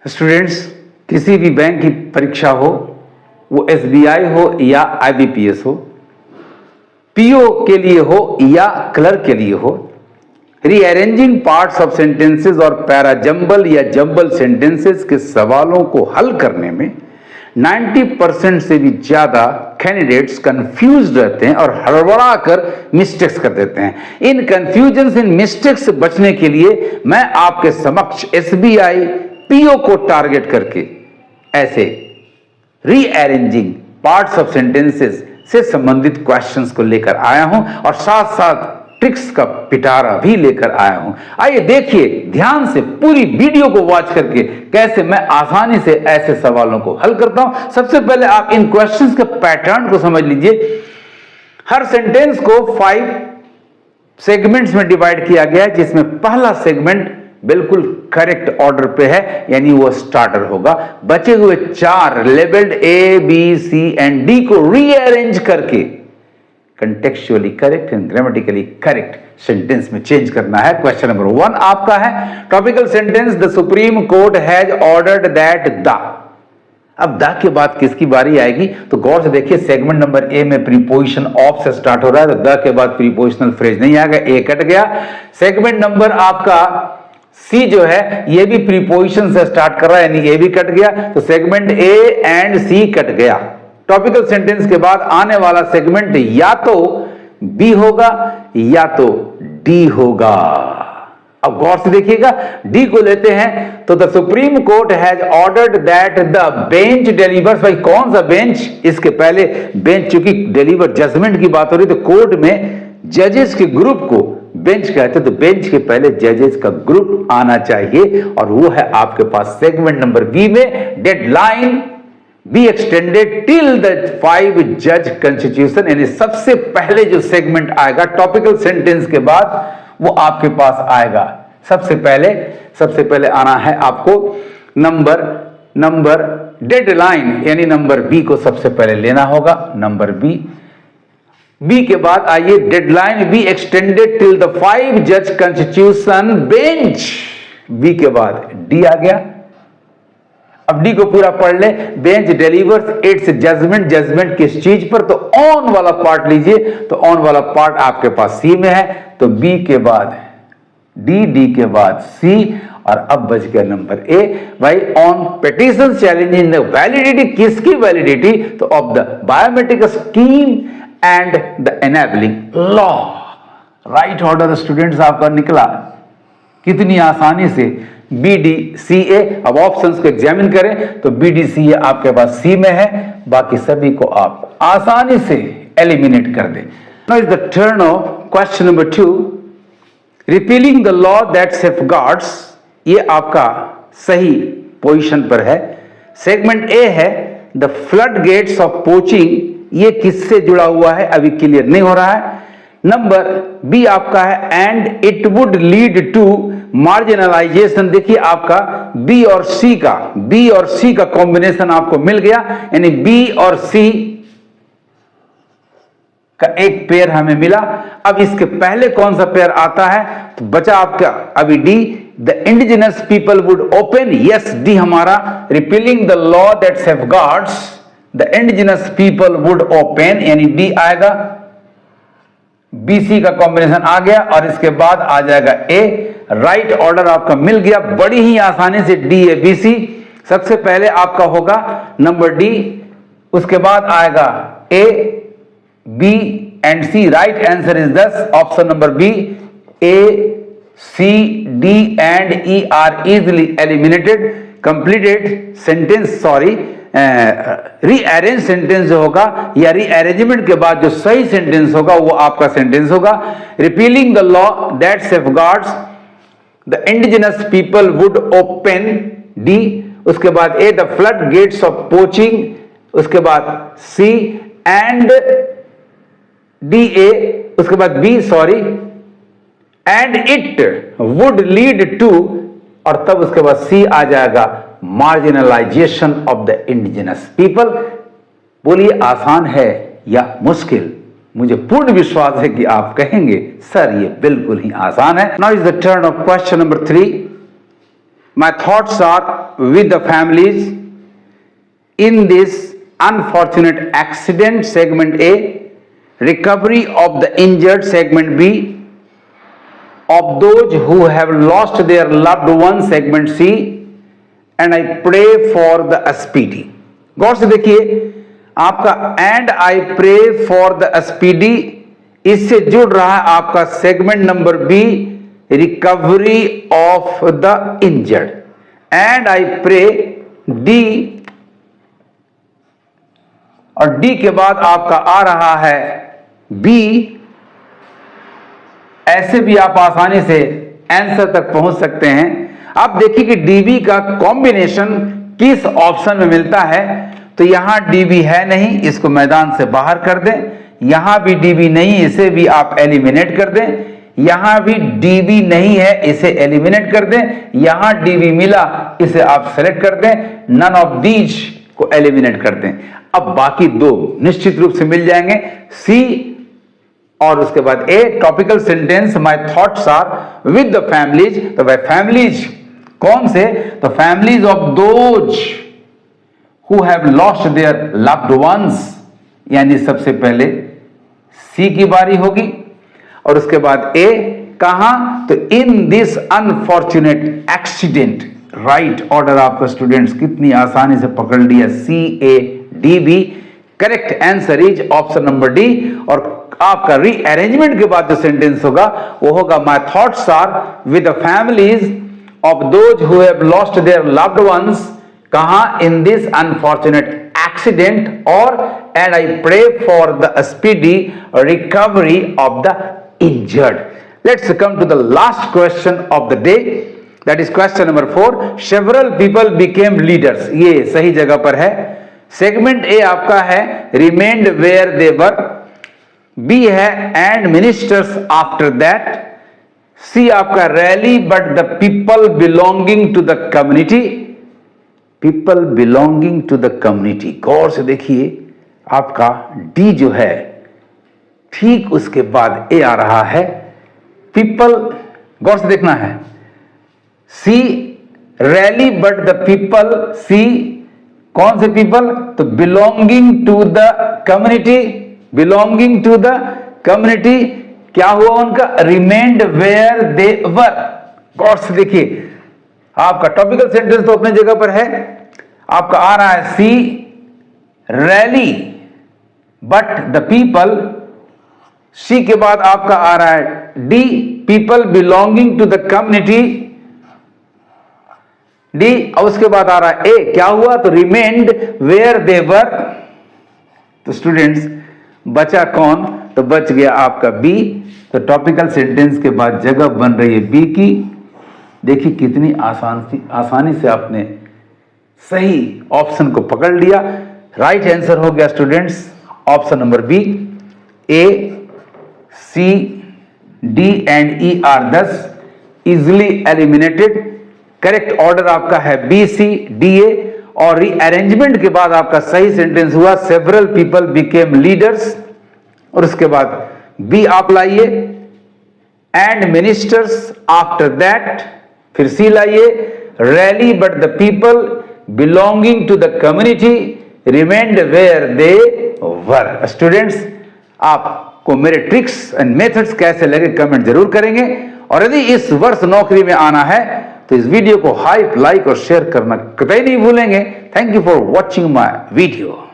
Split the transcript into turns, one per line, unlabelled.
Students, किसी भी bank की परीक्षा हो, वो एसबीआई हो या आईबीपीएस हो, पीओ के लिए हो या क्लर्क के लिए हो, रीअरेंजिंग पार्ट्स ऑफ सेंटेंसेस और पैराजंबल या जंबल सेंटेंसेस के सवालों को हल करने में 90% से भी ज्यादा कैंडिडेट्स कंफ्यूज रहते हैं और हड़बड़ा कर मिस्टेक्स कर देते हैं। इन कंफ्यूजन इन मिस्टेक्स से बचने के लिए मैं आपके समक्ष एसबीआई पीओ को टारगेट करके ऐसे रीअरेंजिंग पार्ट्स ऑफ सेंटेंसेस से संबंधित क्वेश्चंस को लेकर आया हूं और साथ साथ ट्रिक्स का पिटारा भी लेकर आया हूं। आइए देखिए ध्यान से पूरी वीडियो को वॉच करके कैसे मैं आसानी से ऐसे सवालों को हल करता हूं। सबसे पहले आप इन क्वेश्चंस के पैटर्न को समझ लीजिए। हर सेंटेंस को 5 सेगमेंट्स में डिवाइड किया गया है, जिसमें पहला सेगमेंट बिल्कुल करेक्ट ऑर्डर पे है, यानी वो स्टार्टर होगा। बचे हुए 4 labelled A B C and D को रीअरेंज करके contextually correct and grammatically correct sentence में चेंज करना है। क्वेश्चन नंबर 1 आपका है topical sentence, the supreme court has ordered that the. अब द के बाद किसकी बारी आएगी तो गौर से देखिए। सेगमेंट नंबर ए में प्रीपोजिशन ऑफ से स्टार्ट हो रहा है, तो द के बाद प्रीपोजिशनल फ्रेज नहीं आएगा, ए कट गया। सेगमेंट नंबर आपका सी जो है ये भी प्रीपोजिशन से स्टार्ट कर रहा है, यानी ए भी कट गया, तो segment A and C cut गया। टॉपिकल सेंटेंस के बाद आने वाला सेगमेंट या तो बी होगा या तो डी होगा। अब गौर से देखिएगा, डी को लेते हैं तो the supreme court has ordered that the bench delivers. भाई कौन सा बेंच? इसके पहले बेंच, चूंकि डिलीवर जजमेंट की बात हो रही, तो कोर्ट में जजेस के ग्रुप को बेंच कहते, तो बेंच के पहले जजेस का ग्रुप आना चाहिए और वो है आपके पास सेगमेंट नंबर बी में deadline be extended till the 5 जज कॉन्स्टिट्यूशन। यानी सबसे पहले जो सेगमेंट आएगा टॉपिकल सेंटेंस के बाद वो आपके पास आएगा। सबसे पहले आना है आपको नंबर डेडलाइन, यानी नंबर बी को सबसे पहले लेना होगा। नंबर बी के बाद आइए deadline be extended till the 5 जज कॉन्स्टिट्यूशन बेंच। बी के बाद डी आ गया। अब डी को पूरा पढ़ ले। बेंच डिलीवर्स इट्स जजमेंट किस चीज पर? तो ऑन वाला पार्ट लीजिए, तो ऑन वाला पार्ट आपके पास सी में है, तो बी के बाद डी के बाद सी, और अब बच गया नंबर ए। भाई on petition challenging the validity, किसकी वैलिडिटी? तो of the biometric scheme and the enabling law. Right order students आपका निकला कितनी आसानी से, बी डी सी ए। अब ऑप्शंस को एग्जामिन करें तो बी डी सी ए आपके पास सी में है, बाकी सभी को आप आसानी से एलिमिनेट कर दें। Now is the turn of question number 2, repealing the law that safeguards. ये आपका सही पोजीशन पर है। सेगमेंट ए है the flood gates of poaching, ये किससे जुड़ा हुआ है अभी क्लियर नहीं हो रहा है। नंबर बी आपका है and it would lead to marginalization. देखिए आपका बी और सी का कॉम्बिनेशन आपको मिल गया, यानी बी और सी का एक पेयर हमें मिला। अब इसके पहले कौन सा पेयर आता है? तो बचा आपका अभी D, the indigenous people would open. Yes, D हमारा repealing the law that safeguards the indigenous people would open, यानी डी आएगा। बीसी का कॉम्बिनेशन आ गया और इसके बाद आ जाएगा ए। राइट ऑर्डर आपका मिल गया बड़ी ही आसानी से, डी ए बी सी। सबसे पहले आपका होगा नंबर डी, उसके बाद आएगा A B and C. Right answer is this option number B, A C D and E are easily eliminated. Completed sentence, sorry rearrange sentence जो होगा या रीअरेंजमेंट के बाद जो सही सेंटेंस होगा वो आपका सेंटेंस होगा repealing the law that safeguards the indigenous people would open, D. उसके बाद A the flood gates of poaching, उसके बाद सी एंड डी ए, उसके बाद B sorry and it would lead to, और तब उसके बाद सी आ जाएगा marginalisation of the indigenous people. बोलिए आसान है या मुश्किल? मुझे पूर्ण विश्वास है कि आप कहेंगे सर ये बिल्कुल ही आसान है। Now is the turn of question number 3, my thoughts are with the families in this unfortunate accident, segment A, recovery of the injured, segment B, of those who have lost their loved ones, segment C, and I pray for the speedy. गौर से देखिए आपका and I pray for the speedy, इससे जुड़ रहा है आपका segment number B, recovery of the injured, and I pray D, और डी के बाद आपका आ रहा है बी। ऐसे भी आप आसानी से आंसर तक पहुंच सकते हैं। अब देखिए कि डीबी का कॉम्बिनेशन किस ऑप्शन में मिलता है, तो यहां डीबी है नहीं, इसको मैदान से बाहर कर दें। यहां भी डीबी नहीं, इसे भी आप एलिमिनेट कर दें। यहां भी डीबी नहीं है, इसे एलिमिनेट कर दें। यहां डीबी मिला, इसे आप सेलेक्ट कर दें। नन ऑफ दीज को एलिमिनेट कर दें। अब बाकी दो निश्चित रूप से मिल जाएंगे, सी और उसके बाद A. Topical sentence, my thoughts are with the families, तो वह फैमिलीज कौन से, तो families of those who have lost their loved ones, यानी सबसे पहले सी की बारी होगी। और उसके बाद ए कहां, तो in this unfortunate accident, right order आपका स्टूडेंट्स कितनी आसानी से पकड़ लिया, C A D B. Correct answer is option number D. और आपका रीअरेंजमेंट के बाद जो सेंटेंस होगा वो होगा my thoughts are with the families of those who have lost their loved ones, कहां, इन दिस अनफॉर्चुनेट एक्सीडेंट, और and I pray for the speedy recovery of the injured. Let's come to the last question of the day, that is question number 4। Several people became leaders, ये सही जगह पर है। Segment A आपका है remained where they were, B है and ministers after that, C आपका रैली but the people belonging to the community, people belonging to the community. गौर से देखिए आपका डी जो है ठीक उसके बाद ए आ रहा है, पीपल, गौर से देखना है। C rally but the people, C कौन से पीपल, तो belonging to the community, belonging to the community क्या हुआ उनका, रिमेन्ड वेयर दे वर। गौर से देखिए आपका टॉपिकल सेंटेंस तो अपने जगह पर है, आपका आ रहा है C rally but the people, C के बाद आपका आ रहा है D people belonging to the community, D, और उसके बाद आ रहा है ए, क्या हुआ, तो रिमेन्ड वेयर दे वर। तो स्टूडेंट्स बचा कौन, तो बच गया आपका बी। तो टॉपिकल सेंटेंस के बाद जगह बन रही है बी की। देखिए कितनी आसानी से आपने सही ऑप्शन को पकड़ लिया। राइट आंसर हो गया students option number B. A C D and E are thus easily eliminated. Correct order आपका है बी सी डी ए, और रीअरेंजमेंट के बाद आपका सही सेंटेंस हुआ सेवरल पीपल बिकेम लीडर्स, और उसके बाद बी आप लाइए एंड मिनिस्टर्स आफ्टर दैट, फिर सी लाइए rally but the people belonging to the community remained where they were. Students आपको मेरे ट्रिक्स एंड मेथड्स कैसे लगे कमेंट जरूर करेंगे, और यदि इस वर्ष नौकरी में आना है तो इस वीडियो को हाइप, लाइक और शेयर करना कतई नहीं भूलेंगे। Thank you for watching my video.